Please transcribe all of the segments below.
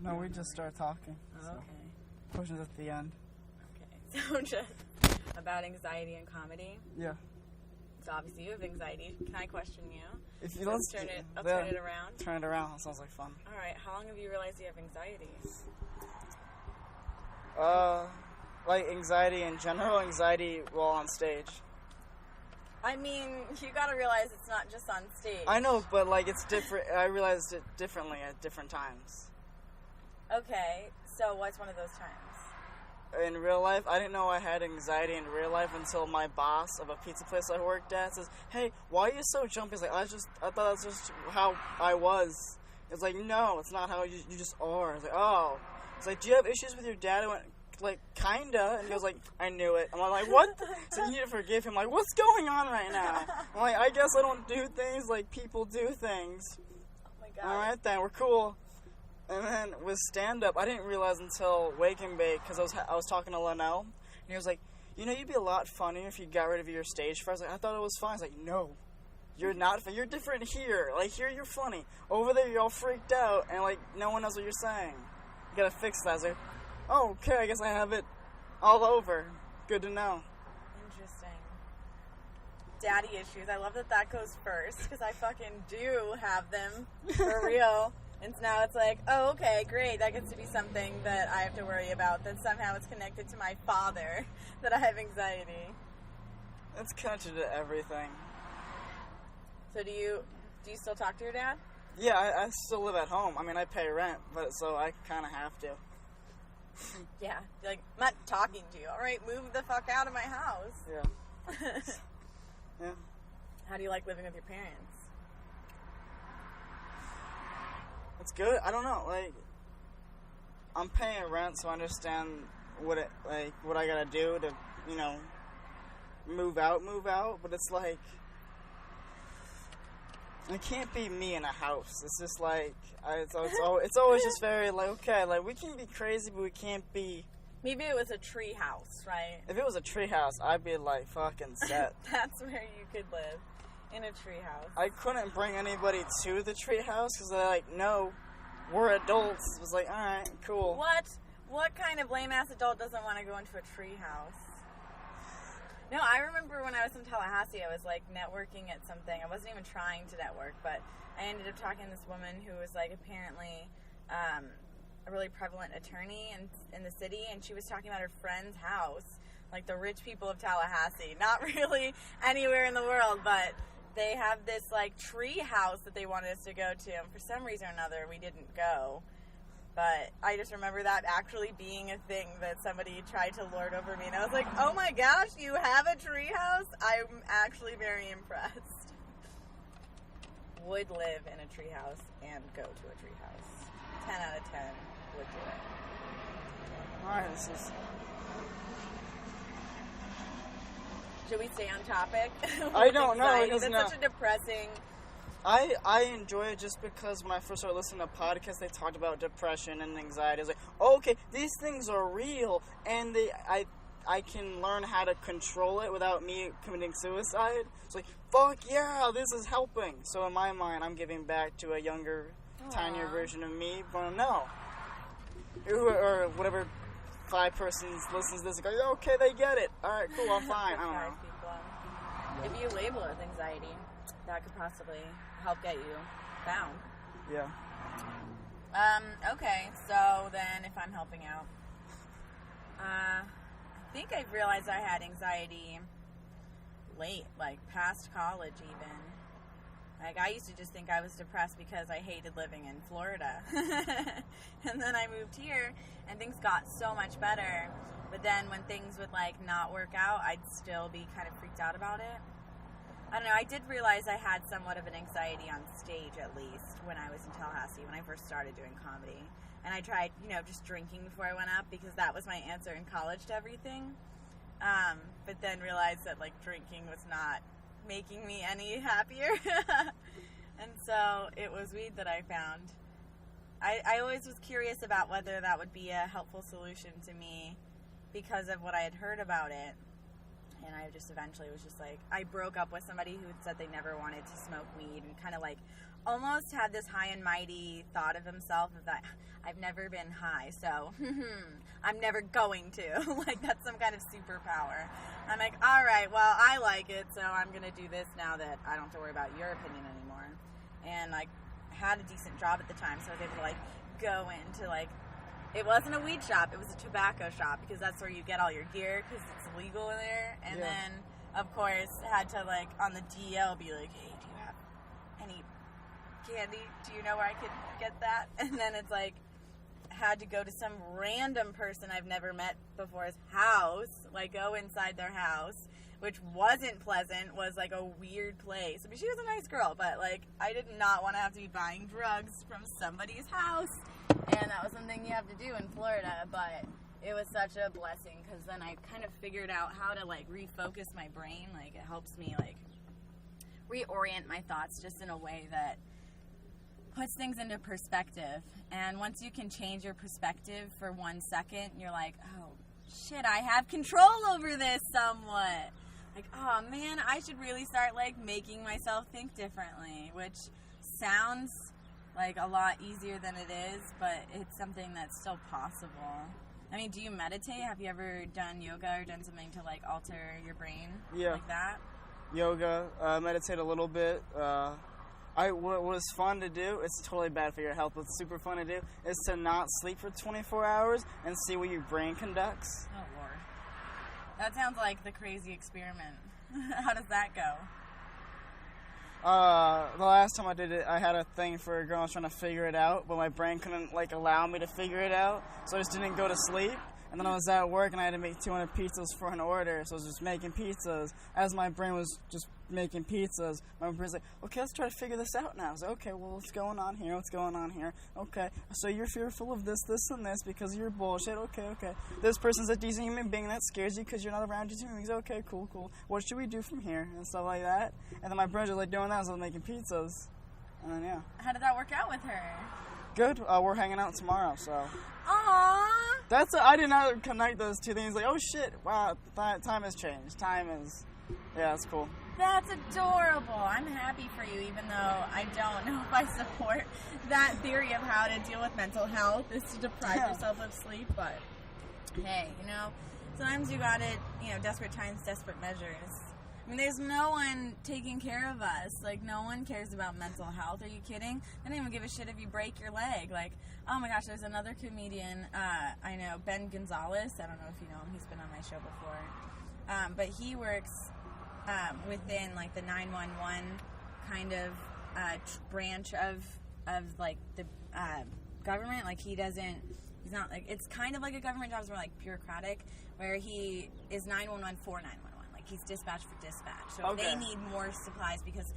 No, we just started talking. Oh, okay. Questions at the end. Okay. So just about anxiety and comedy. Yeah. So obviously you have anxiety. Can I question you? If you don't turn it around. Turn it around. That sounds like fun. All right. How long have you realized you have anxiety? Like anxiety in general, anxiety while on stage. I mean, you gotta realize it's not just on stage. I know, but like it's different. I realized it differently at different times. Okay, so what's one of those times? In real life, I didn't know I had anxiety in real life until my boss of a pizza place I worked at says, "Hey, why are you so jumpy?" It's like, I thought that's just how I was. It's like, no, it's not how you just are. It's like, oh. It's like, do you have issues with your dad? I went, like, kinda. And he goes like, I knew it. I'm like, what? So you need to forgive him. Like, what's going on right now? I'm like, I guess I don't do things like people do things. Oh my god. Alright then, we're cool. And then with stand-up, I didn't realize until Wake and Bake, because I was talking to Linnell, and he was like, you know, you'd be a lot funnier if you got rid of your stage fright. I was like, I thought it was fine. I was like, no, you're not funny. You're different here. Like, here you're funny. Over there, you're all freaked out, and, like, no one knows what you're saying. You gotta fix that. I was like, oh, okay, I guess I have it all over. Good to know. Interesting. Daddy issues. I love that goes first, because I fucking do have them, for real. And so now it's like, oh, okay, great. That gets to be something that I have to worry about. Then somehow it's connected to my father that I have anxiety. It's connected to everything. So do you still talk to your dad? Yeah, I still live at home. I mean, I pay rent, but so I kind of have to. Yeah. You're like, I'm not talking to you. All right, move the fuck out of my house. Yeah. Yeah. How do you like living with your parents? It's good. I don't know. Like, I'm paying rent, so I understand what I gotta do to, you know, move out. But it's like, it can't be me in a house. It's just like, it's always just very like, okay, like we can be crazy, but we can't be. Maybe it was a tree house, right? If it was a tree house, I'd be like fucking set. That's where you could live. In a treehouse. I couldn't bring anybody to the treehouse because they're like, no, we're adults. It was like, all right, cool. What kind of lame-ass adult doesn't want to go into a treehouse? No, I remember when I was in Tallahassee, I was like networking at something. I wasn't even trying to network, but I ended up talking to this woman who was like apparently a really prevalent attorney in the city, and she was talking about her friend's house, like the rich people of Tallahassee. Not really anywhere in the world, but they have this, like, tree house that they wanted us to go to, and for some reason or another, we didn't go. But I just remember that actually being a thing that somebody tried to lord over me, and I was like, oh my gosh, you have a tree house? I'm actually very impressed. Would live in a tree house and go to a tree house. 10 out of 10 would do it. Alright, this is... Should we stay on topic? I don't know. That's such a depressing... I enjoy it just because when I first started listening to podcasts, they talked about depression and anxiety. I was like, oh, okay, these things are real, and I can learn how to control it without me committing suicide. It's like, fuck yeah, this is helping. So in my mind, I'm giving back to a younger, tinier version of me. But no. Or whatever 5 persons listens to this and go, okay, they get it. All right, cool, I'm fine. I don't know. If you label it with anxiety, that could possibly help get you found. Yeah. Okay, so then if I'm helping out, I think I've realized I had anxiety late, like past college even. Like, I used to just think I was depressed because I hated living in Florida. And then I moved here, and things got so much better. But then when things would, like, not work out, I'd still be kind of freaked out about it. I don't know, I did realize I had somewhat of an anxiety on stage, at least, when I was in Tallahassee, when I first started doing comedy. And I tried, just drinking before I went up, because that was my answer in college to everything. But then realized that, like, drinking was not making me any happier. And so it was weed that I found. I always was curious about whether that would be a helpful solution to me because of what I had heard about it. And I just eventually was just like, I broke up with somebody who said they never wanted to smoke weed, and kind of like almost had this high and mighty thought of himself of that, I've never been high, so I'm never going to. Like, that's some kind of superpower. I'm like, all right, well, I like it, so I'm going to do this now that I don't have to worry about your opinion anymore. And, like, had a decent job at the time, so I was able to, like, go into, like, it wasn't a weed shop, it was a tobacco shop, because that's where you get all your gear, because it's legal in there. And then, of course, had to, like, on the DL be like, hey, do you have any candy? Do you know where I could get that? And then it's like, had to go to some random person I've never met before's house, like go inside their house, which wasn't pleasant, was like a weird place. I mean, she was a nice girl, but like I did not want to have to be buying drugs from somebody's house, and that was something you have to do in Florida, but it was such a blessing, because then I kind of figured out how to like refocus my brain. Like, it helps me like reorient my thoughts just in a way that puts things into perspective. And once you can change your perspective for 1 second, you're like, oh shit, I have control over this somewhat. Like, oh man, I should really start like making myself think differently, which sounds like a lot easier than it is, but it's something that's still possible. I mean, do you meditate? Have you ever done yoga or done something to like alter your brain like that? Yoga, meditate a little bit. What was fun to do, it's totally bad for your health, but it's super fun to do, is to not sleep for 24 hours and see what your brain conducts. Oh, Lord. That sounds like the crazy experiment. How does that go? The last time I did it, I had a thing for a girl. I was trying to figure it out, but my brain couldn't, like, allow me to figure it out, so I just didn't go to sleep. And then I was at work, and I had to make 200 pizzas for an order, so I was just making pizzas. As my brain was just making pizzas, my brain's like, okay, let's try to figure this out now. I was like, okay, well, what's going on here? What's going on here? Okay, so you're fearful of this, this, and this because of your bullshit. Okay. This person's a decent human being that scares you because you're not around decent human beings. Okay, cool. What should we do from here? And stuff like that. And then my brain's just like doing that, so I was making pizzas. And then, yeah. How did that work out with her? Good. We're hanging out tomorrow, so. Aww. I did not connect those two things. Like, oh shit, wow, time has changed. That's cool. That's adorable. I'm happy for you, even though I don't know if I support that theory of how to deal with mental health is to deprive yourself of sleep. But hey, sometimes you got it. Desperate times, desperate measures. I mean, there's no one taking care of us. Like, no one cares about mental health. Are you kidding? They don't even give a shit if you break your leg. Like, oh my gosh, there's another comedian, I know, Ben Gonzalez. I don't know if you know him. He's been on my show before. But he works within, like, the 911 kind of branch of like, the government. Like, he's not, like, it's kind of like a government job. It's more, like, bureaucratic, where he is 911 for 911. He's dispatched for dispatch. So if they need more supplies because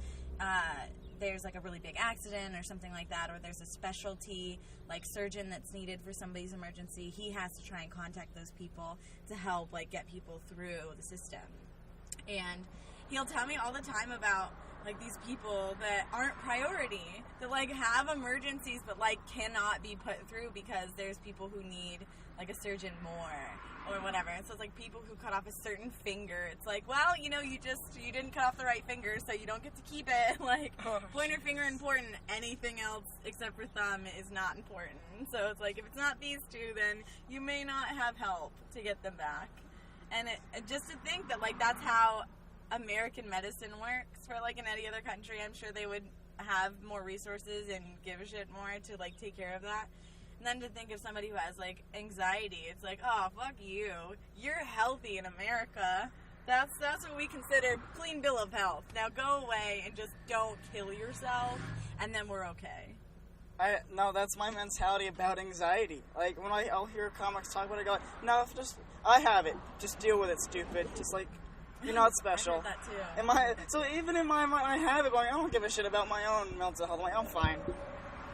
there's like a really big accident or something like that, or there's a specialty like surgeon that's needed for somebody's emergency, he has to try and contact those people to help like get people through the system. And he'll tell me all the time about like these people that aren't priority, that like have emergencies but like cannot be put through because there's people who need like a surgeon more or whatever. And so it's like people who cut off a certain finger. It's like, well, you didn't cut off the right finger, so you don't get to keep it. Like, pointer finger important. Anything else except for thumb is not important. So it's like, if it's not these two, then you may not have help to get them back. And just to think that like that's how American medicine works for like in any other country, I'm sure they would have more resources and give a shit more to like take care of that. And then to think of somebody who has like anxiety, it's like, oh, fuck you. You're healthy in America. That's what we consider clean bill of health. Now go away and just don't kill yourself, and then we're okay. No, that's my mentality about anxiety. Like when I'll hear comics talk about it, I go, no, I have it. Just deal with it, stupid. Just like, you're not special. I heard that too. So even in my mind, I have it going, I don't give a shit about my own mental health. I'm like, I'm fine.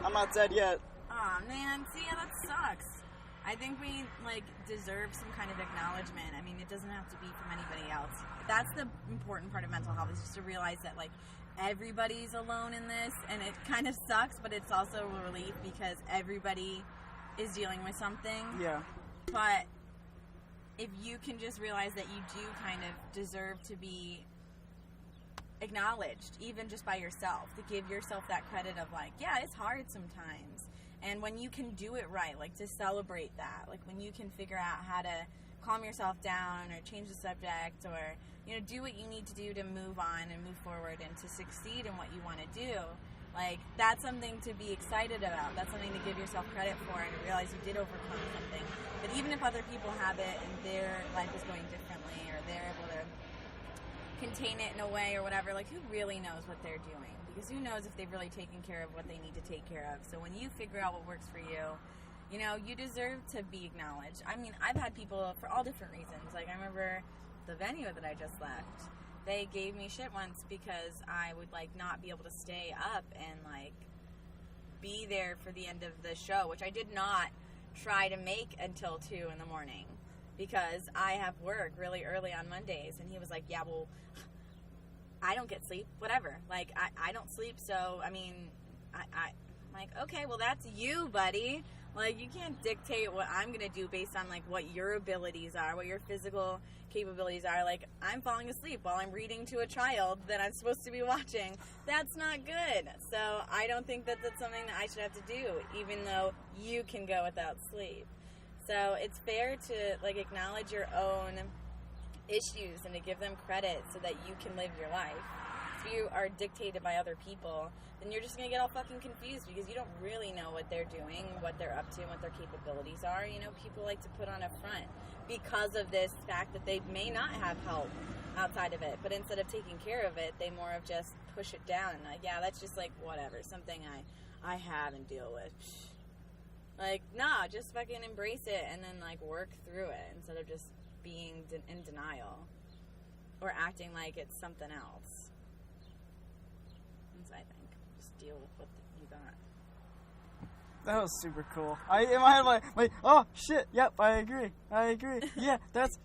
I'm not dead yet. Aw, man. See, that sucks. I think we, like, deserve some kind of acknowledgement. I mean, it doesn't have to be from anybody else. That's the important part of mental health, is just to realize that, like, everybody's alone in this, and it kind of sucks, but it's also a relief because everybody is dealing with something. Yeah. But if you can just realize that you do kind of deserve to be acknowledged, even just by yourself, to give yourself that credit of like, yeah, it's hard sometimes. And when you can do it right, like to celebrate that, like when you can figure out how to calm yourself down or change the subject or, you know, do what you need to do to move on and move forward and to succeed in what you want to do, like that's something to be excited about. That's something to give yourself credit for and to realize you did overcome something. But even if other people have it and their life is going differently or they're able to contain it in a way or whatever, like who really knows what they're doing? Because who knows if they've really taken care of what they need to take care of. So when you figure out what works for you, you know, you deserve to be acknowledged. I mean, I've had people for all different reasons. Like, I remember the venue that I just left. They gave me shit once because I would, like, not be able to stay up and, like, be there for the end of the show, which I did not try to make until 2 in the morning because I have work really early on Mondays. And he was like, yeah, well, I don't get sleep, whatever. Like, I don't sleep, so, I mean, I'm like, okay, well, that's you, buddy. Like, you can't dictate what I'm going to do based on, like, what your abilities are, what your physical capabilities are. Like, I'm falling asleep while I'm reading to a child that I'm supposed to be watching. That's not good. So I don't think that that's something that I should have to do, even though you can go without sleep. So it's fair to, like, acknowledge your own issues and to give them credit so that you can live your life. If you are dictated by other people, then you're just going to get all fucking confused because you don't really know what they're doing, what they're up to, and what their capabilities are. You know, people like to put on a front because of this fact that they may not have help outside of it. But instead of taking care of it, they more of just push it down and like, yeah, that's just like whatever, something I have and deal with. Like, nah, just fucking embrace it and then like work through it instead of just being in denial or acting like it's something else. That's what I think. Just deal with what you got. That was super cool. In my head, like, oh shit, yep, I agree. Yeah, that's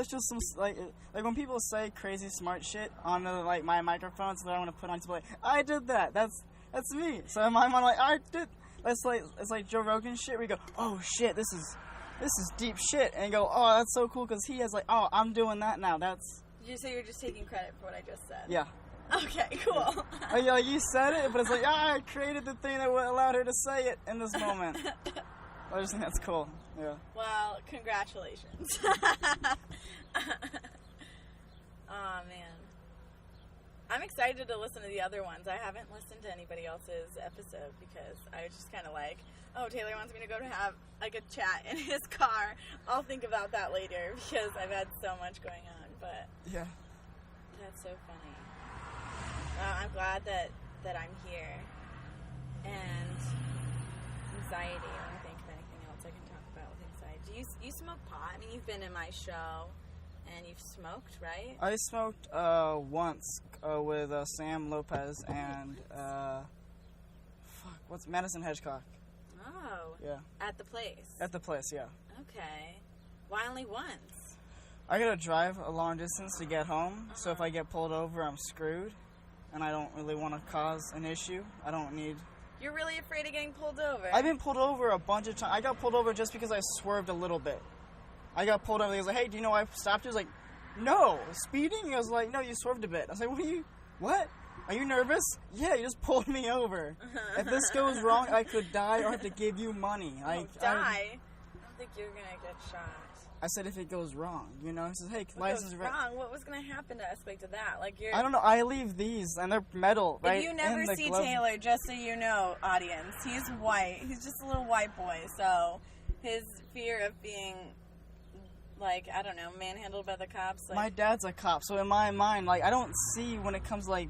just some like when people say crazy smart shit on the, like my microphones that I want to put on display. I did that. That's me. So in my mind, like I did. It's like Joe Rogan shit. Where you go, oh shit, this is deep shit, and you go, oh, that's so cool because he has like, oh, I'm doing that now. That's. Did you say you're just taking credit for what I just said? Yeah. Okay, cool. Like you said it, but it's like, I created the thing that allowed her to say it in this moment. I just think that's cool. Yeah. Well, congratulations. Oh, man. I'm excited to listen to the other ones. I haven't listened to anybody else's episode because I was just kind of like, oh, Taylor wants me to go to have like a chat in his car. I'll think about that later because I've had so much going on. But yeah, that's so funny. I'm glad that I'm here. And anxiety. I don't think of anything else I can talk about with anxiety. Do you smoke pot? I mean, you've been in my show. And you've smoked, right? I smoked once with Sam Lopez and what's Madison Hedgecock. Oh. Yeah. At the place. At the place, yeah. Okay. Why only once? I gotta drive a long distance to get home, so if I get pulled over, I'm screwed, and I don't really want to cause an issue. I don't need. You're really afraid of getting pulled over? I've been pulled over a bunch of times. I got pulled over just because I swerved a little bit. I got pulled over. He was like, hey, do you know why I stopped you? I was like, no. Speeding? I was like, no, you swerved a bit. I was like, what? Are you nervous? Yeah, you just pulled me over. If this goes wrong, I could die or have to give you money. Die? I don't think you're going to get shot. I said if it goes wrong, you know? He says, hey, what license... goes wrong? What was going to happen to escalate to that? Like you're... I don't know. I leave these, and they're metal, right? If you never see Taylor, just so you know, audience, he's white. He's just a little white boy, so his fear of being... like, I don't know, manhandled by the cops. Like, my dad's a cop, so in my mind, like, I don't see when it comes to, like,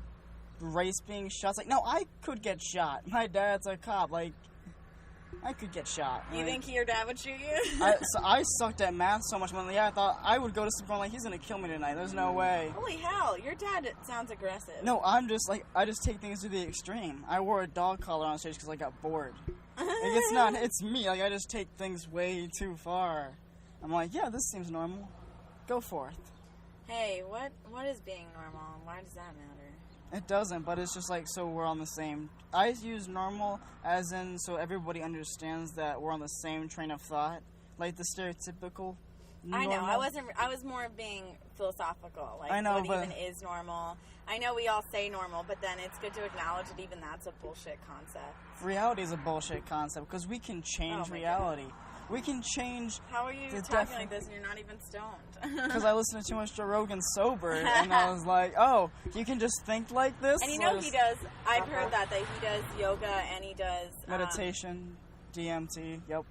race being shots. Like, no, I could get shot. My dad's a cop. Like, I could get shot. You think your dad would shoot you? I sucked at math so much when I thought I would go to sleep going, like, he's going to kill me tonight. There's no way. Holy hell, your dad sounds aggressive. No, I'm just, like, I just take things to the extreme. I wore a dog collar on stage because I got bored. Like, it's me. Like, I just take things way too far. I'm like, yeah, this seems normal. Go forth. Hey, what is being normal and why does that matter? It doesn't, but it's just like, so we're on the same... I use normal as in so everybody understands that we're on the same train of thought. Like the stereotypical I know. I was more being philosophical. Like, I know, what even is normal? I know we all say normal, but then it's good to acknowledge that even that's a bullshit concept. Reality is a bullshit concept because we can change reality. God. We can change. How are you talking like this and you're not even stoned? Because I listened to too much Joe Rogan sober, and I was like, oh, you can just think like this? And you know he does, I've heard that he does yoga and he does... meditation, DMT, yep.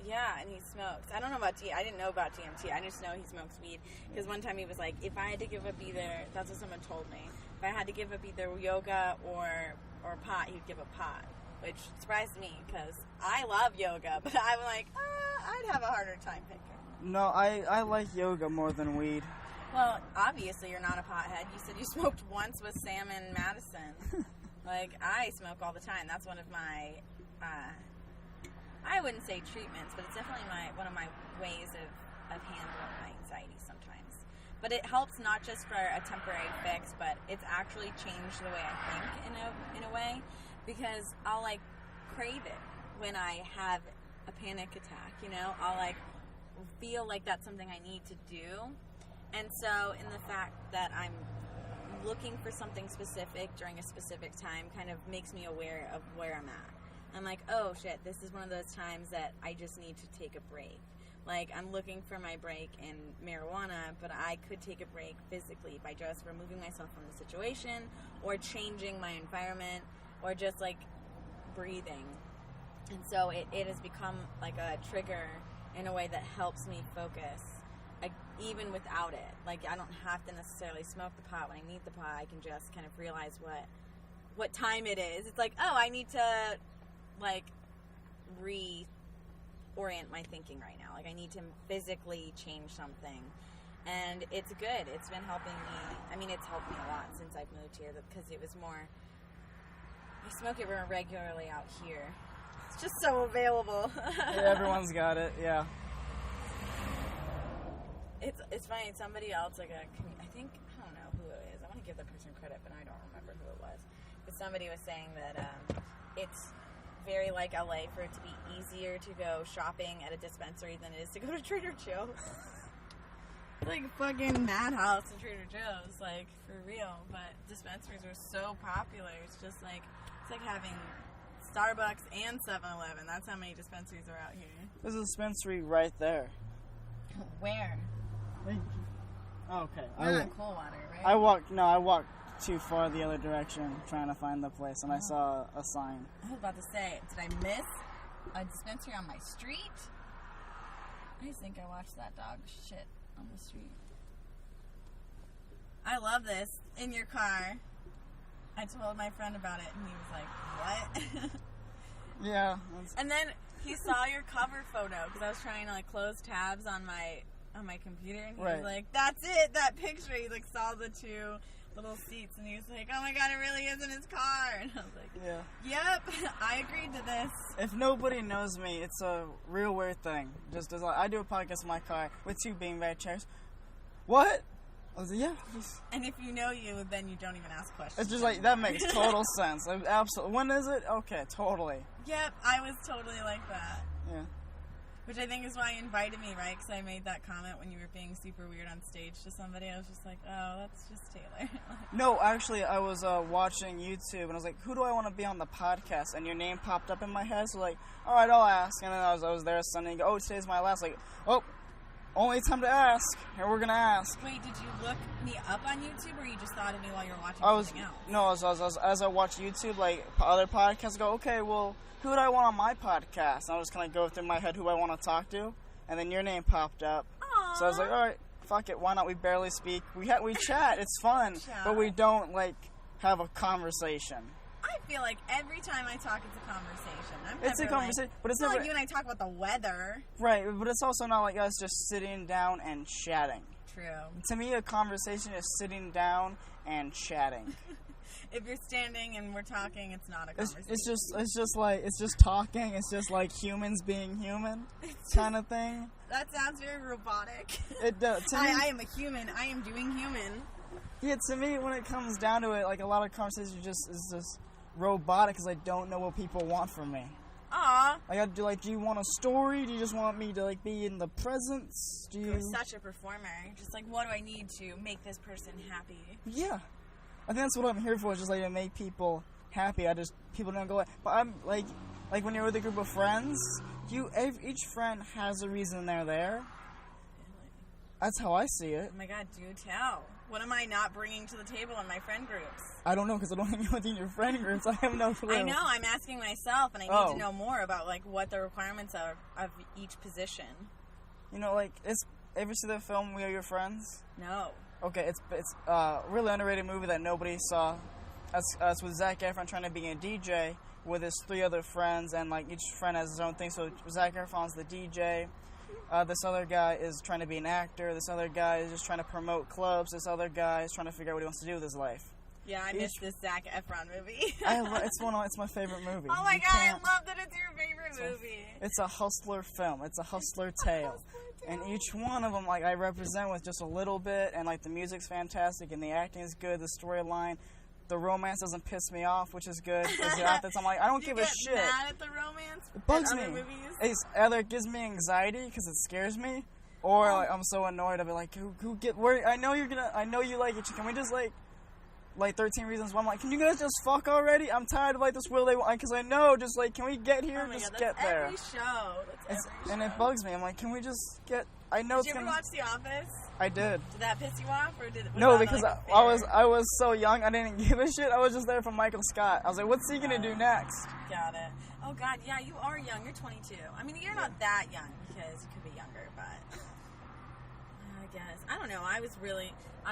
Yeah, and he smokes. I don't know about I didn't know about DMT. I just know he smokes weed. Because one time he was like, if I had to give up either... That's what someone told me. If I had to give up either yoga or pot, he'd give up pot. Which surprised me, because I love yoga, but I'm like, I'd have a harder time picking. No, I like yoga more than weed. Well, obviously you're not a pothead. You said you smoked once with Sam and Madison. Like, I smoke all the time. That's one of my, I wouldn't say treatments, but it's definitely one of my ways of handling my anxiety sometimes. But it helps not just for a temporary fix, but it's actually changed the way I think in a way. Because I'll, like, crave it when I have a panic attack, you know? I'll, like, feel like that's something I need to do. And so, in the fact that I'm looking for something specific during a specific time kind of makes me aware of where I'm at. I'm like, oh, shit, this is one of those times that I just need to take a break. Like, I'm looking for my break in marijuana, but I could take a break physically by just removing myself from the situation or changing my environment. Or just, like, breathing. And so it has become, like, a trigger in a way that helps me focus, like, even without it. Like, I don't have to necessarily smoke the pot when I need the pot. I can just kind of realize what time it is. It's like, oh, I need to, like, reorient my thinking right now. Like, I need to physically change something. And it's good. It's been helping me. I mean, it's helped me a lot since I've moved here because it was more... I smoke it regularly out here. It's just so available. Yeah, everyone's got it, yeah. It's funny, somebody else, like I don't know who it is. I want to give the person credit, but I don't remember who it was. But somebody was saying that it's very like LA for it to be easier to go shopping at a dispensary than it is to go to Trader Joe's. Like fucking madhouse and Trader Joe's, like, for real. But dispensaries are so popular. It's just like, it's like having Starbucks and 7-Eleven. That's how many dispensaries are out here. There's a dispensary right there. Where? Oh, okay. You're on Coldwater, right? I walked too far the other direction trying to find the place, and I saw a sign. I was about to say, did I miss a dispensary on my street? I just think I watched that dog shit on the street. I love this. In your car. I told my friend about it, and he was like, what? Yeah. And then he saw your cover photo, because I was trying to, like, close tabs on my computer, and he was like, that's it, that picture. He, like, saw the two little seats, and he was like, oh my god, it really is in his car. And I was like, yeah. Yep, I agreed to this. If nobody knows me, it's a real weird thing. Just as I do a podcast in my car with 2 beanbag chairs. What? I was like, yeah. And if you know you, then you don't even ask questions. It's just like, that makes total sense. Absolutely. When is it? Okay, totally. Yep, I was totally like that. Yeah. Which I think is why you invited me, right? Because I made that comment when you were being super weird on stage to somebody. I was just like, oh, that's just Taylor. No, actually, I was watching YouTube, and I was like, who do I want to be on the podcast? And your name popped up in my head, so like, all right, I'll ask. And then I was there Sunday, and go, oh, today's my last. Like, oh, only time to ask. Here we're going to ask. Wait, did you look me up on YouTube, or you just thought of me while you were watching something else? No, as I watch YouTube, like, other podcasts, I go, okay, well, who would I want on my podcast? And I was kind of go through my head who I want to talk to, and then your name popped up. Aww. So I was like, all right, fuck it, why not? We barely speak. We chat, it's fun, but we don't, like, have a conversation. I feel like every time I talk, it's a conversation. It's a conversation, but it's not never like you and I talk about the weather. Right, but it's also not like us just sitting down and chatting. True. To me, a conversation is sitting down and chatting. If you're standing and we're talking, it's not a conversation. It's just talking. It's just like humans being human, kind of thing. That sounds very robotic. It does. I am a human. I am doing human. Yeah, to me, when it comes down to it, like a lot of conversations is just robotic because I don't know what people want from me. Aw. Do you want a story? Do you just want me to, like, be in the presence? You're such a performer. Just like, what do I need to make this person happy? Yeah. I think that's what I'm here for, is just, like, to make people happy. People don't go, but I'm, like when you're with a group of friends, each friend has a reason they're there. That's how I see it. Oh my god, do tell. What am I not bringing to the table in my friend groups? I don't know, because I don't hang out with you in your friend groups. I have no clue. I know, I'm asking myself, and I need to know more about, like, what the requirements are of each position. You know, like, ever see the film We Are Your Friends? No. Okay, it's a really underrated movie that nobody saw. It's with Zac Efron trying to be a DJ with his 3 other friends, and, like, each friend has his own thing. So Zac Efron's the DJ. This other guy is trying to be an actor. This other guy is just trying to promote clubs. This other guy is trying to figure out what he wants to do with his life. Yeah, I missed this Zac Efron movie. It's my favorite movie. Oh my god, I love that it's your favorite movie. It's a hustler film. It's a hustler tale. And each one of them, like, I represent with just a little bit, and, like, the music's fantastic, and the acting is good, the storyline, the romance doesn't piss me off, which is good. I'm like, I don't give a shit. You get mad at the romance? It bugs me. Movies? It either gives me anxiety because it scares me, or like, I'm so annoyed. I'll be like, I know you like it. Can we just like 13 Reasons Why? I'm like, can you guys just fuck already? I'm tired of, like, this will they want, because I know, just, like, can we get here? Just God, get there. Every show. That's every show. And it bugs me. I'm like, can we just get? I know. Did you ever watch The Office? I did. Did that piss you off, or did it? No, because I was so young, I didn't give a shit. I was just there for Michael Scott. I was like, what's he gonna do next? Got it. Oh God, yeah, you are young. You're 22. I mean, you're not that young because you could be younger, but I guess I don't know. I'm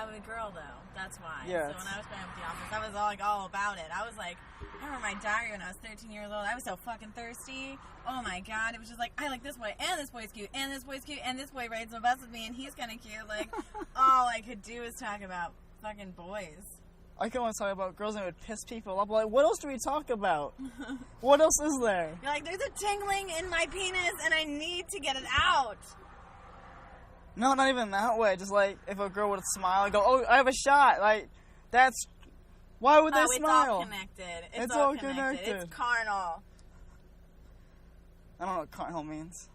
a girl though. That's why. Yeah. So when I was playing with The Office, I was all about it. I was like, I remember my diary when I was 13 years old. I was so fucking thirsty. Oh my god, it was just like, I like this boy, and this boy's cute, and this boy's cute, and this boy rides the bus with me, and he's kind of cute. Like, all I could do was talk about fucking boys. I can only talk about girls, and it would piss people off. Like, what else do we talk about? What else is there? You're like, there's a tingling in my penis, and I need to get it out. No, not even that way. Just like, if a girl would smile and go, oh, I have a shot. Like, that's... Why would they smile? It's all connected. It's all connected. It's carnal. I don't know what carnal means.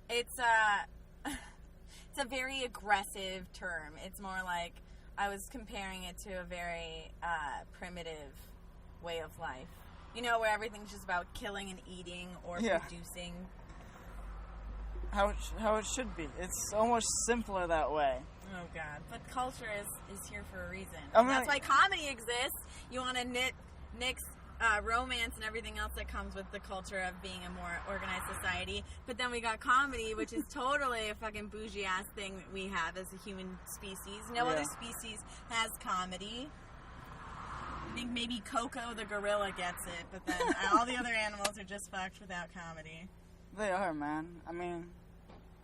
It's a very aggressive term. It's more like, I was comparing it to a very primitive way of life. You know, where everything's just about killing and eating or producing. How it should be. It's almost simpler that way. Oh God! But culture is here for a reason. I mean, that's why comedy exists. You want to nix romance and everything else that comes with the culture of being a more organized society. But then we got comedy, which is totally a fucking bougie ass thing that we have as a human species. No other species has comedy. I think maybe Coco the gorilla gets it, but then all the other animals are just fucked without comedy. They are, man. I mean,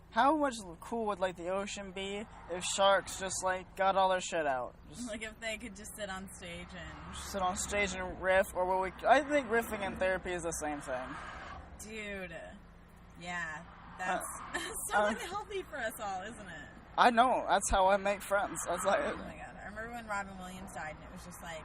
how much cool would, like, the ocean be if sharks just, like, got all their shit out? Just like, if they could just sit on stage and riff, or I think riffing and therapy is the same thing. Dude, yeah, that's so unhealthy for us all, isn't it? I know. That's how I make friends. That's like. Oh my god! I remember when Robin Williams died, and it was just like,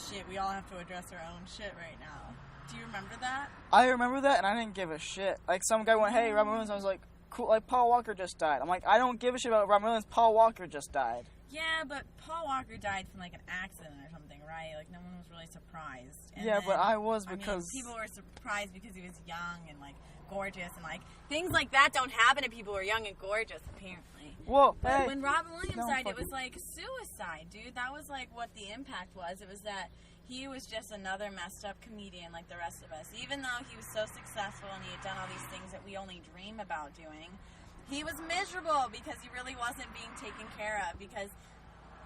shit. We all have to address our own shit right now. Do you remember that? I remember that, and I didn't give a shit. Like, some guy went, hey, Robin Williams. I was like, cool, like, Paul Walker just died. I'm like, I don't give a shit about Robin Williams. Paul Walker just died. Yeah, but Paul Walker died from, like, an accident or something, right? Like, no one was really surprised. And yeah, but I was because... people were surprised because he was young and, like, gorgeous, and, like, things like that don't happen to people who are young and gorgeous, apparently. Well, but when Robin Williams died, it was, like, suicide, dude. That was, like, what the impact was. It was that he was just another messed up comedian like the rest of us. Even though he was so successful and he had done all these things that we only dream about doing, he was miserable because he really wasn't being taken care of, because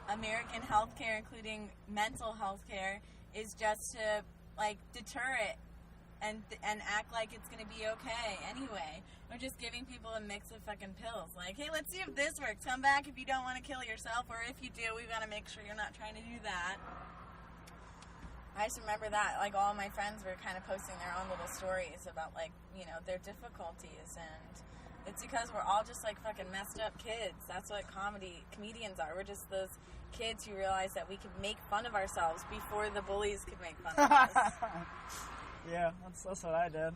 American healthcare, including mental health care, is just to, like, deter it and act like it's going to be okay anyway. We're just giving people a mix of fucking pills. Like, hey, let's see if this works. Come back if you don't want to kill yourself, or if you do, we've got to make sure you're not trying to do that. I just remember that, like, all my friends were kind of posting their own little stories about, like, you know, their difficulties, and it's because we're all just, like, fucking messed up kids. That's what comedians are. We're just those kids who realize that we could make fun of ourselves before the bullies could make fun of us. Yeah, that's what I did.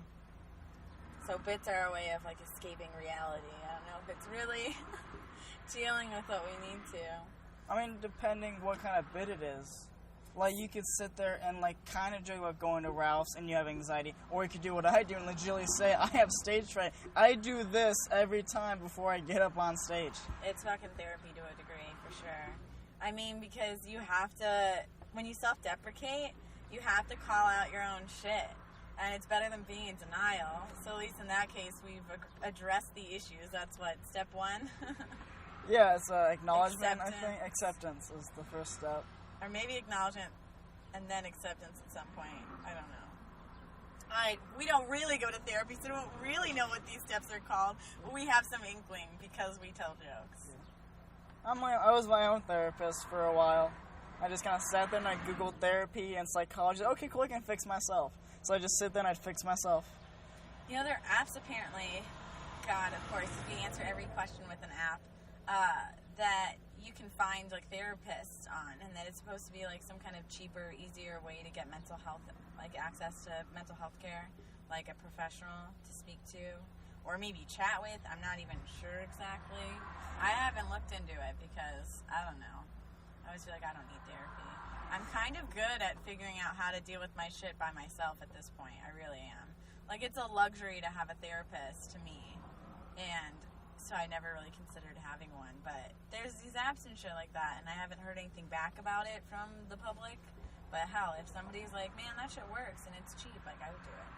So bits are a way of like escaping reality. I don't know if it's really dealing with what we need to. I mean, depending what kind of bit it is. Like, you could sit there and, like, kind of joke about going to Ralph's and you have anxiety. Or you could do what I do and legitimately say, I have stage fright. I do this every time before I get up on stage. It's fucking therapy to a degree, for sure. I mean, because you have to, when you self-deprecate, you have to call out your own shit. And it's better than being in denial. So at least in that case, we've addressed the issues. That's what, step one? Yeah, it's acknowledgement, Acceptance. I think. Acceptance is the first step. Or maybe acknowledgement and then acceptance at some point. I don't know. Alright, we don't really go to therapy, so we don't really know what these steps are called. But we have some inkling because we tell jokes. I was my own therapist for a while. I just kind of sat there and I Googled therapy and psychology. Okay, cool, I can fix myself. So I just sit there and I'd fix myself. You know, there are apps apparently, God, of course, we answer every question with an app, that you can find, like, therapists on, and that it's supposed to be, like, some kind of cheaper, easier way to get mental health, like, access to mental health care, like a professional to speak to, or maybe chat with. I'm not even sure exactly. I haven't looked into it because, I don't know. I always feel like I don't need therapy. I'm kind of good at figuring out how to deal with my shit by myself at this point. I really am. Like, it's a luxury to have a therapist to me, and so I never really considered having one. But there's these apps and shit like that, and I haven't heard anything back about it from the public. But hell, if somebody's like, man, that shit works and it's cheap, like, I would do it.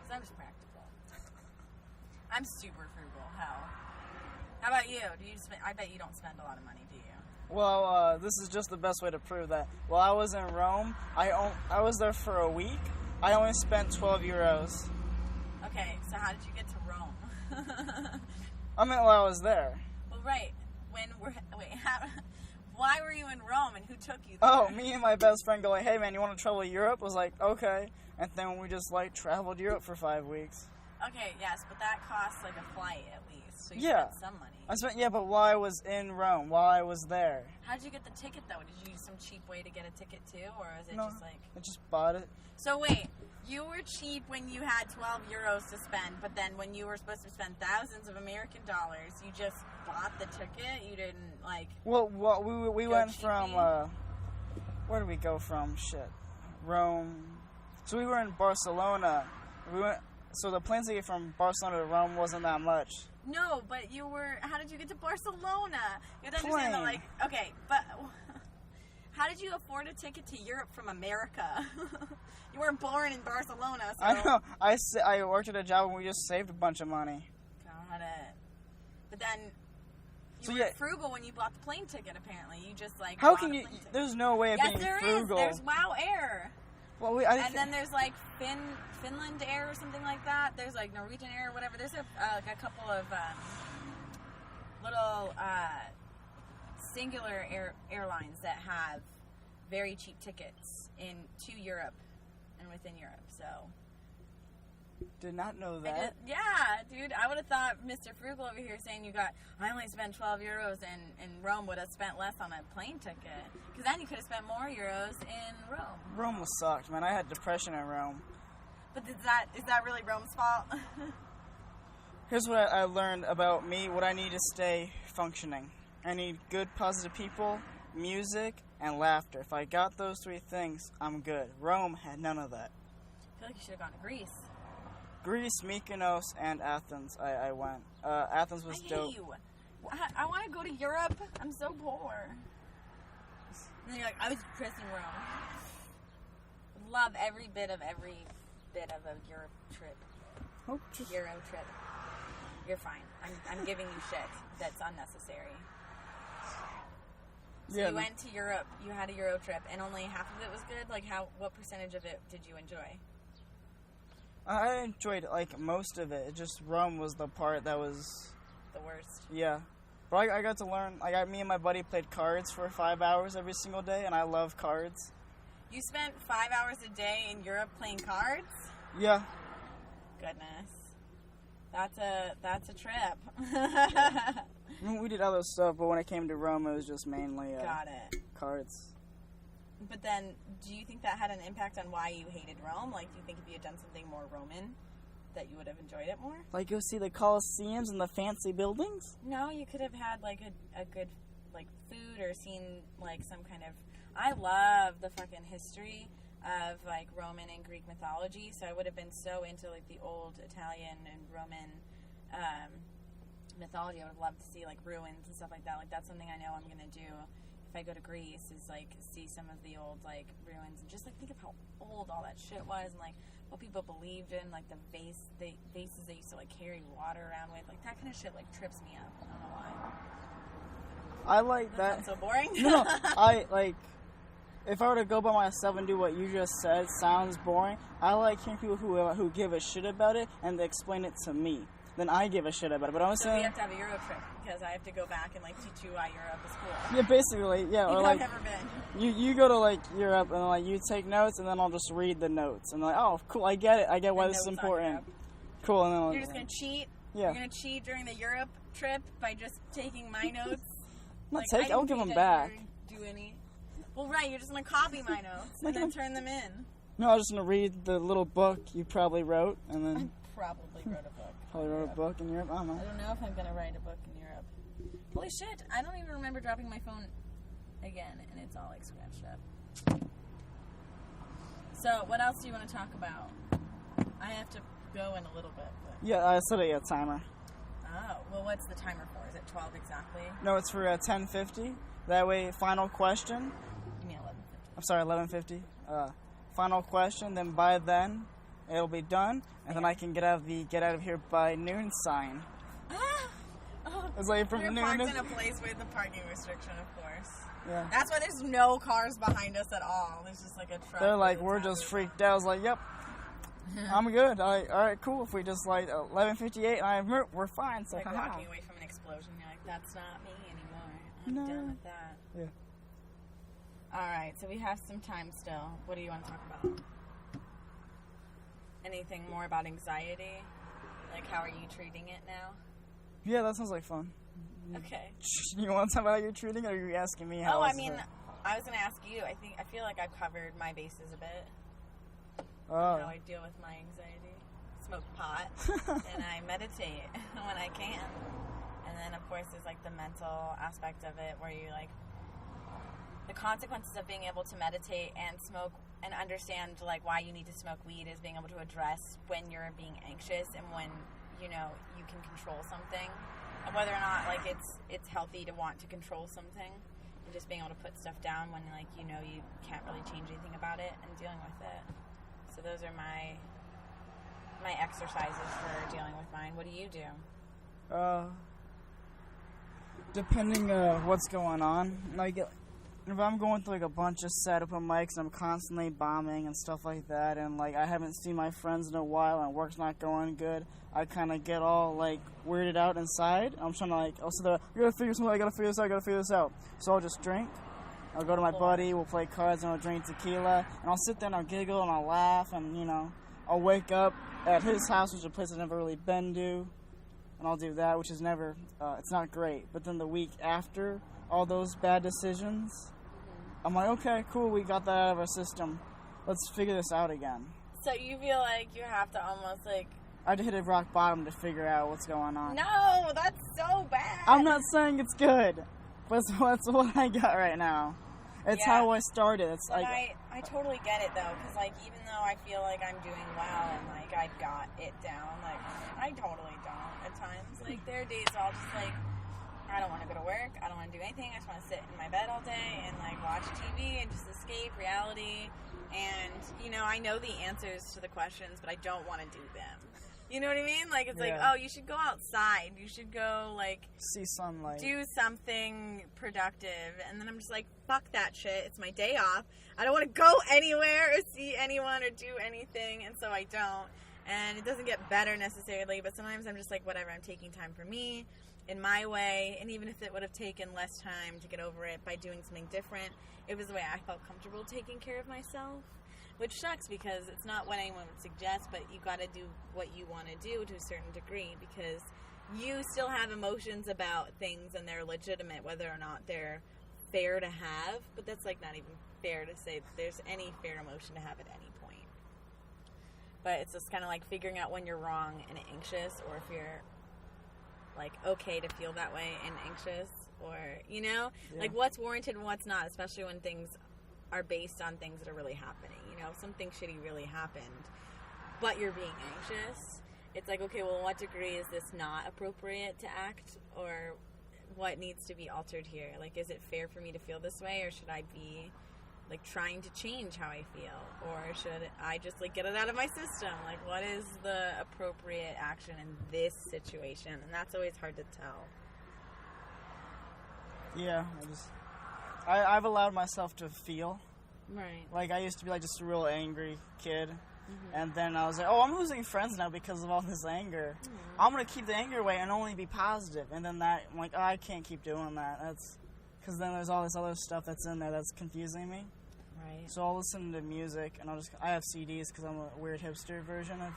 Because I'm just practical. I'm super frugal, hell. How about you? I bet you don't spend a lot of money, do you? Well, this is just the best way to prove that. While I was in Rome, I was there for a week. I only spent 12 euros. Okay, so how did you get to Rome? I meant while I was there. Well, right. Why were you in Rome and who took you there? Oh, me and my best friend go like, hey man, you want to travel Europe? I was like, okay. And then we just like traveled Europe for 5 weeks. Okay, yes, but that costs like a flight at least. So you Yeah. spent some money. But while I was in Rome, while I was there. How did you get the ticket though? Did you use some cheap way to get a ticket too? Or was it No, just like... I just bought it. So wait, you were cheap when you had 12 euros to spend, but then when you were supposed to spend thousands of American dollars, you just bought the ticket? You didn't, like... Well, we went cheapy? from, where did we go from? Shit. Rome. So we were in Barcelona. So the plane ticket from Barcelona to Rome wasn't that much. No, but you were... How did you get to Barcelona? You have to understand that, like... Okay, but... How did you afford a ticket to Europe from America? You weren't born in Barcelona, so... I know. I worked at a job and we just saved a bunch of money. Got it. But then... You So, were yeah. frugal when you bought the plane ticket, apparently. You just, like, How bought can a you... plane ticket. There's no way of Yes, being there is. frugal. There's Wow Air. Well, And then there's, like, Finland Air or something like that. There's, like, Norwegian Air or whatever. There's, like, a couple of little singular airlines that have very cheap tickets to Europe and within Europe, so... Did not know that. Yeah, dude, I would have thought Mr. Frugal over here saying I only spent 12 euros in Rome would have spent less on a plane ticket. Because then you could have spent more euros in Rome. Rome was sucked, man. I had depression in Rome. But is that really Rome's fault? Here's what I learned about me, what I need to stay functioning. I need good, positive people, music, and laughter. If I got those three things, I'm good. Rome had none of that. I feel like you should have gone to Greece. Greece, Mykonos, and Athens, I went. Athens was dope. I hate you. I want to go to Europe. I'm so poor. And then you're like, I was depressed in Rome. Love every bit of a Europe trip. Oh, Euro trip. You're fine. I'm giving you shit that's unnecessary. So yeah, you went to Europe. You had a Euro trip, and only half of it was good. Like, what percentage of it did you enjoy? I enjoyed, like, most of it. Just Rome was the part that was... The worst. Yeah. But I got to learn... me and my buddy played cards for 5 hours every single day, and I love cards. You spent 5 hours a day in Europe playing cards? Yeah. Goodness. That's a trip. I mean, we did other stuff, but when it came to Rome, it was just mainly Got it. cards. But then, do you think that had an impact on why you hated Rome? Like, do you think if you had done something more Roman, that you would have enjoyed it more? Like, go see the Colosseums and the fancy buildings? No, you could have had, like, a good, like, food or seen, like, some kind of... I love the fucking history of, like, Roman and Greek mythology, so I would have been so into, like, the old Italian and Roman mythology. I would have loved to see, like, ruins and stuff like that. Like, that's something I know I'm going to do if I go to Greece, is, like, see some of the old, like, ruins and just, like, think of how old all that shit was and, like, what people believed in, like, the vases they used to, like, carry water around with. Like, that kind of shit, like, trips me up. I don't know why. I like that. Sounds so boring. No, I, like, if I were to go by myself and do what you just said, sounds boring. I like hearing people who give a shit about it and they explain it to me. Then I give a shit about it. But I'm saying, we have to have a Euro trip because I have to go back and, like, teach you why Europe is cool. yeah, basically, yeah. Even Or though like, I've never been. you go to, like, Europe and, like, you take notes and then I'll just read the notes. And like, oh, cool, I get it. I get why this is important. Cool. And then you're just going to cheat? Yeah. You're going to cheat during the Europe trip by just taking my notes? I'll give them back. Do any? Well, right, you're just going to copy my notes and then turn them in. No, I was just going to read the little book you probably wrote and then... I probably wrote a book. Probably wrote a book in Europe. I don't know. I don't know if I'm going to write a book in Europe. Holy shit, I don't even remember dropping my phone again, and it's all, like, scratched up. So, what else do you want to talk about? I have to go in a little bit. But... Yeah, I set a timer. Oh, well, what's the timer for? Is it 12 exactly? No, it's for 10:50. That way, final question. You mean 11:50? I'm sorry, 11:50. Final question. Then by then, it'll be done, and then I can get out of here by noon sign. Oh, it's like from we're noon. Parked in a place with the parking restriction, of course. Yeah. That's why there's no cars behind us at all. There's just like a truck. They're like, we're just freaked out. I was like, yep, I'm good. All right, cool. If we just like 11:58, we're fine. So like walking away from an explosion, you're like, that's not me anymore. I'm done with that. Yeah. All right, so we have some time still. What do you want to talk about? Anything more about anxiety? Like, how are you treating it now? Yeah, that sounds like fun. Okay. You want to talk about how you're treating it, or are you asking me how? Oh, I mean, I was going to ask you. I feel like I've covered my bases a bit. Oh. How I deal with my anxiety. Smoke pot, and I meditate when I can. And then, of course, there's, like, the mental aspect of it, where you, like, the consequences of being able to meditate and smoke and understand, like, why you need to smoke weed is being able to address when you're being anxious and when, you know, you can control something. And whether or not, like, it's healthy to want to control something. And just being able to put stuff down when, like, you know you can't really change anything about it and dealing with it. So those are my exercises for dealing with mine. What do you do? Depending what's going on, like, if I'm going through, like, a bunch of set open mics and I'm constantly bombing and stuff like that, and, like, I haven't seen my friends in a while and work's not going good, I kind of get all, like, weirded out inside. I'm trying to, like, I gotta figure something, I gotta figure this out. So I'll just drink. I'll go to my buddy, we'll play cards, and I'll drink tequila, and I'll sit there and I'll giggle and I'll laugh, and, you know, I'll wake up at his house, which is a place I've never really been to, and I'll do that, which is never, it's not great. But then the week after all those bad decisions, I'm like, okay, cool, we got that out of our system. Let's figure this out again. So you feel like you have to almost, like... I had to hit a rock bottom to figure out what's going on. No, that's so bad. I'm not saying it's good, but that's what I got right now. It's how I started. It's but like I totally get it, though, because, like, even though I feel like I'm doing well and, like, I got it down, like, I totally don't at times. Like, there are days where I'll just, like, I don't want to go to work. I don't want to do anything. I just want to sit in my bed all day and, like, watch TV and just escape reality. And, you know, I know the answers to the questions, but I don't want to do them. You know what I mean? Like, it's like, oh, you should go outside. You should go, like... see sunlight. Do something productive. And then I'm just like, fuck that shit. It's my day off. I don't want to go anywhere or see anyone or do anything. And so I don't. And it doesn't get better necessarily, but sometimes I'm just like, whatever, I'm taking time for me in my way. And even if it would have taken less time to get over it by doing something different, it was the way I felt comfortable taking care of myself. Which sucks because it's not what anyone would suggest, but you got to do what you want to do to a certain degree because you still have emotions about things and they're legitimate, whether or not they're fair to have. But that's, like, not even fair to say that there's any fair emotion to have at any point. but it's just kind of like figuring out when you're wrong and anxious, or if you're like okay to feel that way and anxious, or like what's warranted and what's not, especially when things are based on things that are really happening. Something shitty really happened, but you're being anxious. It's like, okay, well, what degree is this not appropriate to act, or what needs to be altered here? Like, is it fair for me to feel this way, or should I be like trying to change how I feel, or should I just like get it out of my system? Like, what is the appropriate action in this situation? And that's always hard to tell. Yeah, I've allowed myself to feel. Right. Like, I used to be like just a real angry kid. And then I was like, oh, I'm losing friends now because of all this anger. I'm going to keep the anger away and only be positive. And then I'm like, oh, I can't keep doing that. That's because then there's all this other stuff that's in there that's confusing me. Right. So I'll listen to music, and I have CDs because I'm a weird hipster version of...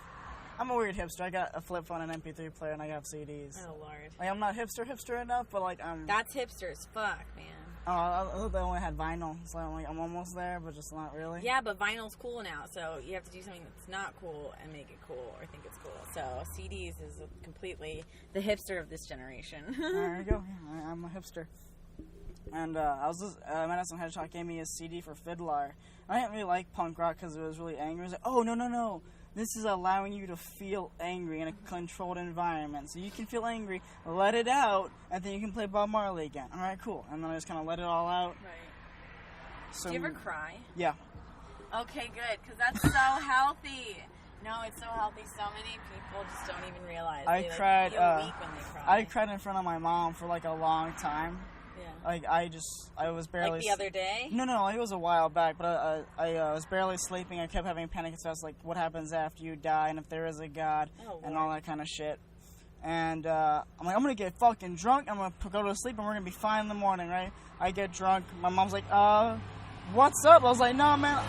I'm a weird hipster. I got a flip phone and MP3 player, and I have CDs. Oh, Lord. Like, I'm not hipster enough, but like I'm... That's hipster as fuck, man. Oh, I thought they only had vinyl, so I'm almost there, but just not really. Yeah, but vinyl's cool now, so you have to do something that's not cool and make it cool, or think it's cool. So CDs is completely the hipster of this generation. There you go. Yeah, I'm a hipster. And Madison Hedgehog gave me a CD for Fiddler. I didn't really like punk rock because it was really angry. I was like, oh, no. This is allowing you to feel angry in a controlled environment. So you can feel angry, let it out, and then you can play Bob Marley again. All right, cool. And then I just kind of let it all out. Right. Do you ever cry? Yeah. Okay, good, because that's so healthy. No, it's so healthy. So many people just don't even realize. I cried. Feel weak when they cry. I cried in front of my mom for like a long time. Yeah. Like I was barely... Like the other day? No, it was a while back, but I was barely sleeping. I kept having panic attacks, like what happens after you die and if there is a God and all that kind of shit. And I'm like, I'm going to get fucking drunk, I'm going to go to sleep, and we're going to be fine in the morning, right? I get drunk. My mom's like, what's up? I was like, no, man,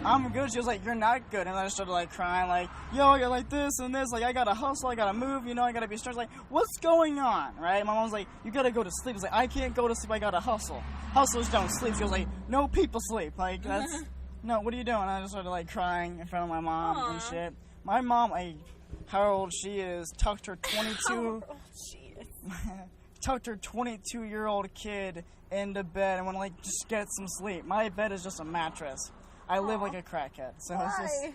I'm good. She was like, you're not good. And I started like crying, like, yo, you're like this and this. Like, I got to hustle, I got to move, I got to be strong. Like, what's going on, right? My mom's like, you got to go to sleep. I was like, I can't go to sleep, I got to hustle. Hustlers don't sleep. She was like, no, people sleep. Like, that's, no, what are you doing? And I just started like crying in front of my mom and shit. My mom, how old she is, tucked her 22-year-old kid into bed and want to like just get some sleep. My bed is just a mattress. I live like a crackhead. So Why? It's just...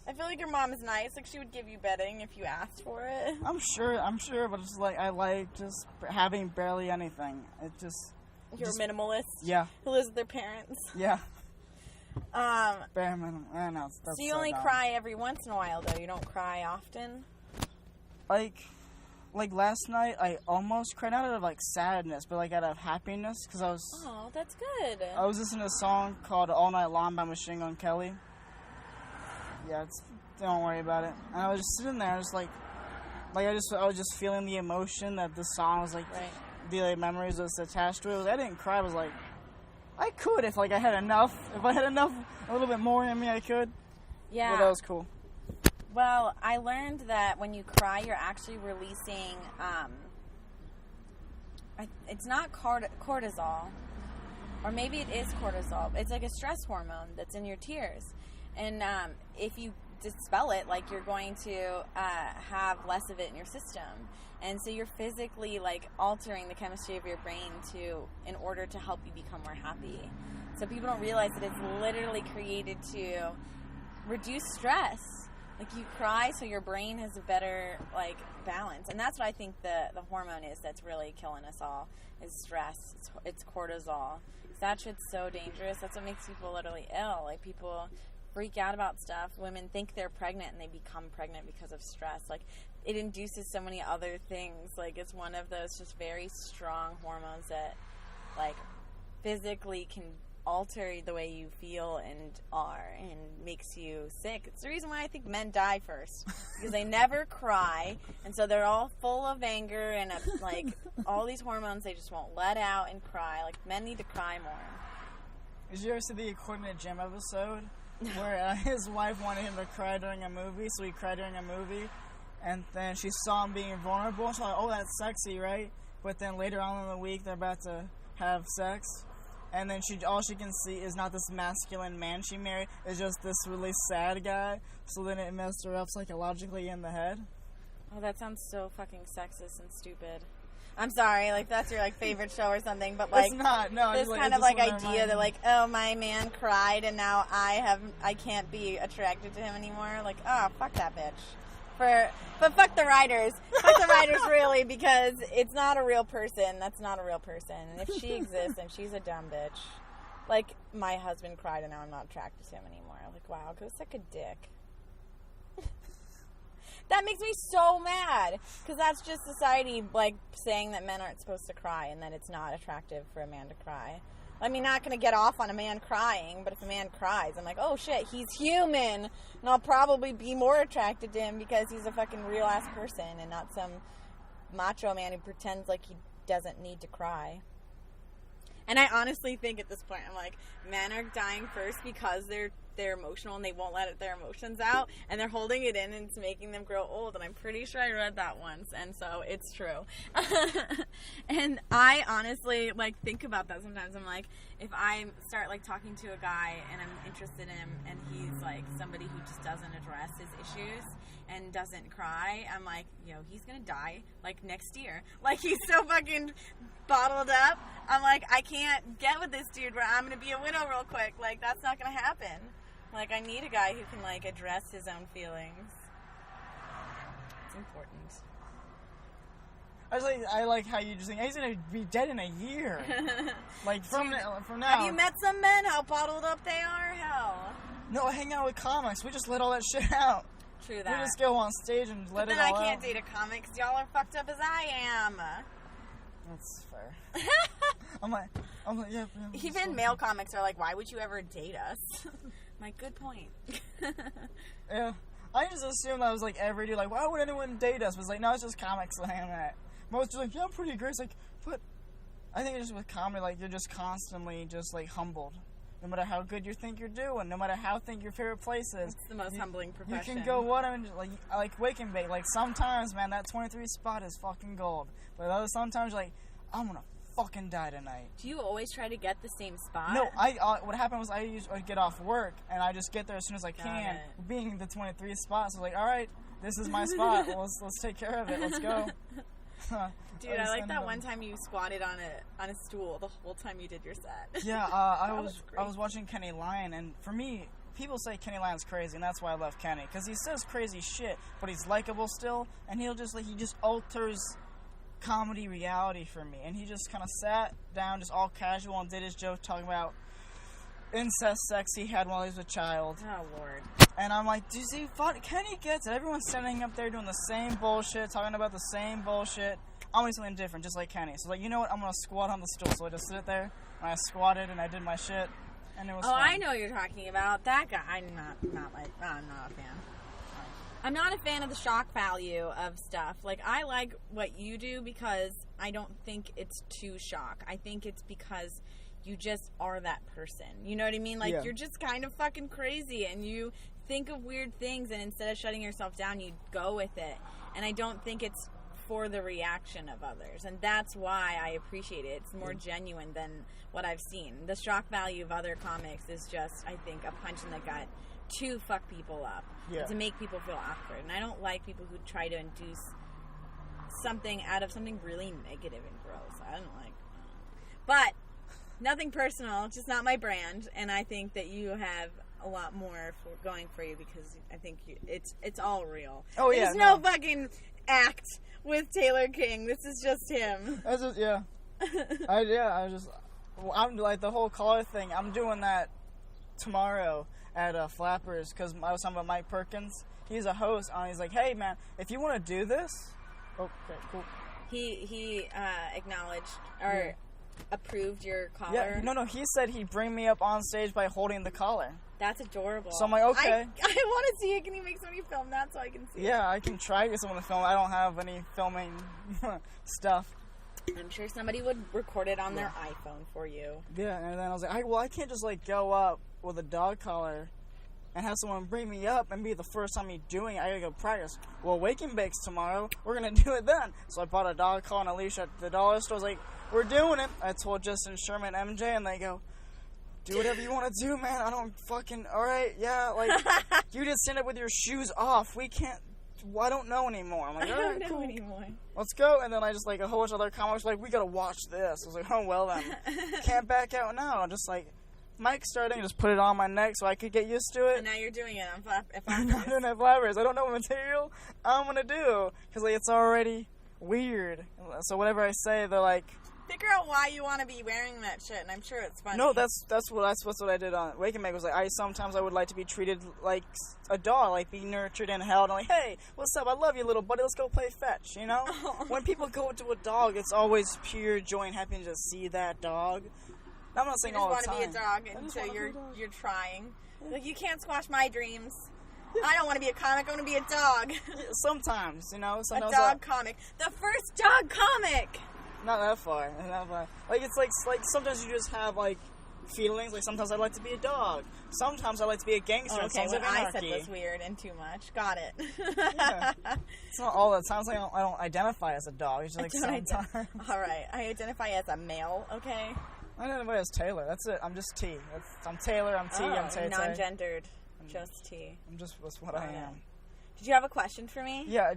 I feel like your mom is nice. Like, she would give you bedding if you asked for it. I'm sure, but it's like I like just having barely anything. It just... You're a minimalist? Yeah. Who lives with their parents? Yeah. Bare minimum. No, that's so you only cry every once in a while, though? You don't cry often? Like last night, I almost cried, not out of like sadness, but like out of happiness, because I was... Oh, that's good. I was listening to a song called All Night Long by Machine Gun Kelly. Yeah, don't worry about it. And I was just sitting there, just like I was just feeling the emotion that the song was like, right. The memories that's attached to it. I didn't cry. I was like, I could if like I had enough. If I had enough, a little bit more in me, I could. Yeah. Well, that was cool. Well, I learned that when you cry, you're actually releasing, it's not cortisol, or maybe it is cortisol. It's like a stress hormone that's in your tears. And if you dispel it, like, you're going to have less of it in your system. And so you're physically, like, altering the chemistry of your brain in order to help you become more happy. So people don't realize that it's literally created to reduce stress. Like, you cry so your brain has a better, like, balance. And that's what I think the hormone is that's really killing us all, is stress. It's cortisol. That shit's so dangerous. That's what makes people literally ill. Like, people freak out about stuff. Women think they're pregnant and they become pregnant because of stress. Like, it induces so many other things. Like, it's one of those just very strong hormones that, like, physically can alter the way you feel and are, and makes you sick. It's the reason why I think men die first, because they never cry, and so they're all full of anger and like all these hormones they just won't let out and cry. Like, men need to cry more. Did you ever see the According to Jim episode where his wife wanted him to cry during a movie, so he cried during a movie, and then she saw him being vulnerable, and she's like, oh, that's sexy, right? But then later on in the week they're about to have sex, and then all she can see is not this masculine man she married, it's just this really sad guy. So then it messed her up psychologically in the head. Oh, that sounds so fucking sexist and stupid. I'm sorry, like, that's your, like, favorite show or something, but, like... It's not, no. This kind of, like, idea that, like, oh, my man cried, and now I can't be attracted to him anymore. Like, oh, fuck that bitch. But fuck the writers. Fuck the writers, really, because it's not a real person. That's not a real person. And if she exists, then she's a dumb bitch. Like, my husband cried, and now I'm not attracted to him anymore. Like, wow, go suck a dick. That makes me so mad, because that's just society, like, saying that men aren't supposed to cry and that it's not attractive for a man to cry. I mean, not going to get off on a man crying, but if a man cries, I'm like, oh, shit, he's human, and I'll probably be more attracted to him because he's a fucking real-ass person and not some macho man who pretends like he doesn't need to cry. And I honestly think at this point, I'm like, men are dying first because they're emotional and they won't let their emotions out, and they're holding it in and it's making them grow old. And I'm pretty sure I read that once, and so it's true. And I honestly, like, think about that sometimes. I'm like, if I start, like, talking to a guy and I'm interested in him and he's, like, somebody who just doesn't address his issues and doesn't cry, I'm like, he's gonna die, like, next year. Like, he's so fucking bottled up. I'm like, I can't get with this dude where I'm gonna be a widow real quick. Like, that's not gonna happen. Like, I need a guy who can, like, address his own feelings. It's important. I like how you just think, he's gonna be dead in a year. Like, from now. Have you met some men, how bottled up they are? Hell. No, I hang out with comics. We just let all that shit out. True that. We just go on stage and let it all out. Then I can't date a comic because y'all are fucked up as I am. That's fair. I'm like, yeah. Even male comics are like, why would you ever date us? My good point. Yeah. I just assumed that was like every dude, like, why would anyone date us? But it's like, no, it's just comics like that. Most are like, yeah, I'm pretty great. It's like, but I think it's just with comedy, like, you're just constantly just, like, humbled. No matter how good you think you're doing, no matter how think your favorite place is. It's the most humbling profession. You can go, like Wake and Bake. Like, sometimes, man, that 23 spot is fucking gold. But sometimes you're like, I'm gonna fucking die tonight. Do you always try to get the same spot? No, what happened was I would get off work, and I just get there as soon as I can, being the 23 spot. So, like, all right, this is my spot. Well, let's take care of it. Let's go. Dude, I like that one time you squatted on a stool the whole time you did your set. Yeah, I was watching Kenny Lyon, and for me, people say Kenny Lyon's crazy, and that's why I love Kenny, because he says crazy shit, but he's likable still, and he just alters comedy reality for me, and he just kind of sat down, just all casual, and did his joke talking about incest sex he had while he was a child. Oh, Lord. And I'm like, do you see, Kenny gets it. Everyone's standing up there doing the same bullshit, talking about the same bullshit. I'm doing something different, just like Kenny. So, like, you know what? I'm going to squat on the stool. So I just sit there, and I squatted, and I did my shit, and it was fun. I know what you're talking about. That guy, I'm not a fan. I'm not a fan of the shock value of stuff. Like, I like what you do because I don't think it's too shock. I think it's because you just are that person. You know what I mean? Like, You're just kind of fucking crazy, and you think of weird things, and instead of shutting yourself down, you go with it. And I don't think it's for the reaction of others, and that's why I appreciate it. It's more genuine than what I've seen. The shock value of other comics is just, I think, a punch in the gut to fuck people up, to make people feel awkward. And I don't like people who try to induce something out of something really negative and gross. I don't like but nothing personal, just not my brand. And I think that you have a lot more going for you because I think it's all real. Oh yeah, there's no fucking act with Taylor King. This is just him. That's just I'm like the whole caller thing. I'm doing that tomorrow at Flappers because I was talking about Mike Perkins. He's a host, and he's like, "Hey man, if you want to do this, okay, cool." He acknowledged or approved your collar. Yeah, no, he said he'd bring me up on stage by holding the collar. That's adorable. So I'm like, okay. I want to see it. Can you make somebody film that so I can see it? Yeah, I can try to get someone to film. I don't have any filming stuff. I'm sure somebody would record it on their iPhone for you. Yeah, and then I was like, I can't just like go up with a dog collar and have someone bring me up and be the first time me doing it. I gotta go practice. Well, Wake and Bake's tomorrow. We're gonna do it then. So I bought a dog collar and a leash at the dollar store. I was like, we're doing it. I told Justin Sherman, MJ, and they go, do whatever you want to do, man. I don't fucking, all right, yeah, like, you just stand up with your shoes off. We can't, I don't know anymore. I'm like, all right, cool. Anymore. Let's go. And then I just, like, a whole bunch of other comics were like, we got to watch this. I was like, oh, well, then. Can't back out now. I'm just like, mic's starting, just put it on my neck so I could get used to it. And now you're doing it on Flappers. I'm not doing it Flappers. I don't know what material I'm going to do. Because, like, it's already weird. So whatever I say, they're like, figure out why you want to be wearing that shit, and I'm sure it's funny. no, that's what I did on Wake and Make. Was like, sometimes I would like to be treated like a dog, like be nurtured and held, and like, hey, what's up? I love you, little buddy. Let's go play fetch. You know, when people go to a dog, it's always pure joy and happiness to see that dog. I'm not saying all the time. You just want to be a dog until you're trying. Like, you can't squash my dreams. I don't want to be a comic. I want to be a dog. Sometimes, you know, sometimes a dog comic. The first dog comic. Not that far. Like, it's like sometimes you just have, like, feelings. Like, sometimes I'd like to be a dog. Sometimes I'd like to be a gangster. Okay, well, I said this weird and too much. Got it. Yeah. It's not all the time. It's like I don't identify as a dog. It's just like sometimes. All right. I identify as a male, okay? I identify as Taylor. That's it. I'm just T. I'm Taylor. I'm T. I'm Tay. Non-gendered. Just T. That's what I am. Did you have a question for me? Yeah,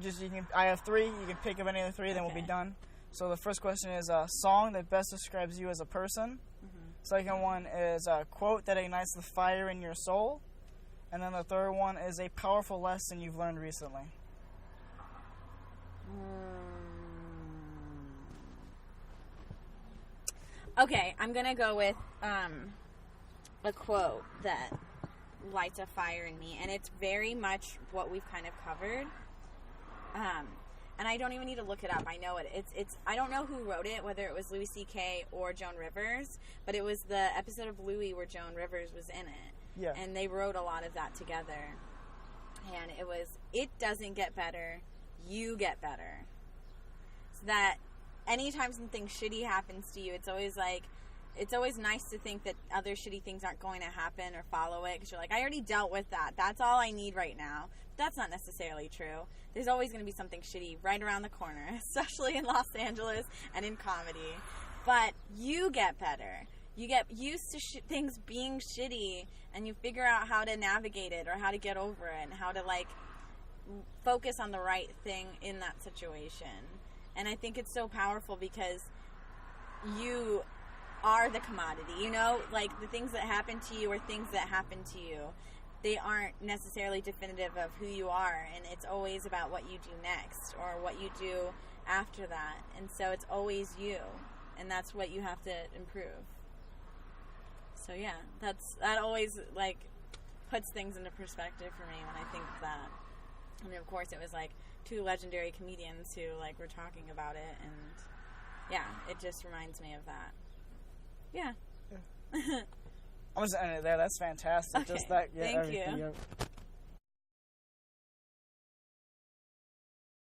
I have 3. You can pick up any of the 3, then we'll be done. So the first question is a song that best describes you as a person. Mm-hmm. Second one is a quote that ignites the fire in your soul. And then the third one is a powerful lesson you've learned recently. Okay, I'm going to go with a quote that lights a fire in me. And it's very much what we've kind of covered. And I don't even need to look it up. I know it. It's. I don't know who wrote it, whether it was Louis C.K. or Joan Rivers, but it was the episode of Louis where Joan Rivers was in it. Yeah. And they wrote a lot of that together. And it was, it doesn't get better, you get better. So that anytime something shitty happens to you, it's always like, it's always nice to think that other shitty things aren't going to happen or follow it, because you're like, I already dealt with that. That's all I need right now. But that's not necessarily true. There's always going to be something shitty right around the corner, especially in Los Angeles and in comedy. But you get better. You get used to things being shitty, and you figure out how to navigate it or how to get over it and how to, like, focus on the right thing in that situation. And I think it's so powerful because you are the commodity, you know? Like, the things that happen to you are things that happen to you. They aren't necessarily definitive of who you are, and it's always about what you do next or what you do after that. And so it's always you, and that's what you have to improve. So yeah, that always, like, puts things into perspective for me when I think of that. I mean, of course, it was like 2 legendary comedians who, like, were talking about it, and yeah, it just reminds me of that. Yeah. I'm just ending it there. That's fantastic. Okay. Just that. Yeah, Thank you.